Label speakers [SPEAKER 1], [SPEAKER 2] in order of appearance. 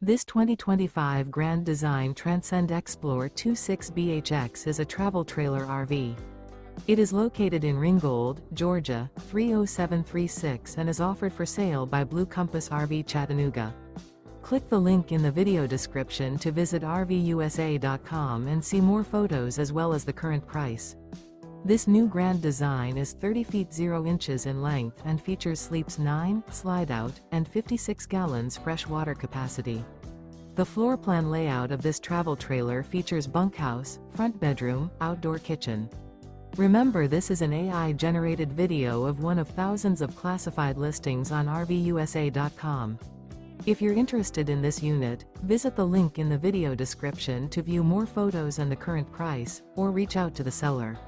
[SPEAKER 1] This 2025 Grand Design Transcend Xplor 26BHX is a travel trailer RV. It is located in Ringgold, Georgia, 30736 and is offered for sale by Blue Compass RV Chattanooga. Click the link in the video description to visit RVUSA.com and see more photos as well as the current price. This new Grand Design is 30 feet 0 inches in length and features sleeps 9, Slideout, and 56 gallons fresh water capacity. The floor plan layout of this travel trailer features bunkhouse, front bedroom, outdoor kitchen. Remember, this is an AI-generated video of one of thousands of classified listings on RVUSA.com. If you're interested in this unit, visit the link in the video description to view more photos and the current price, or reach out to the seller.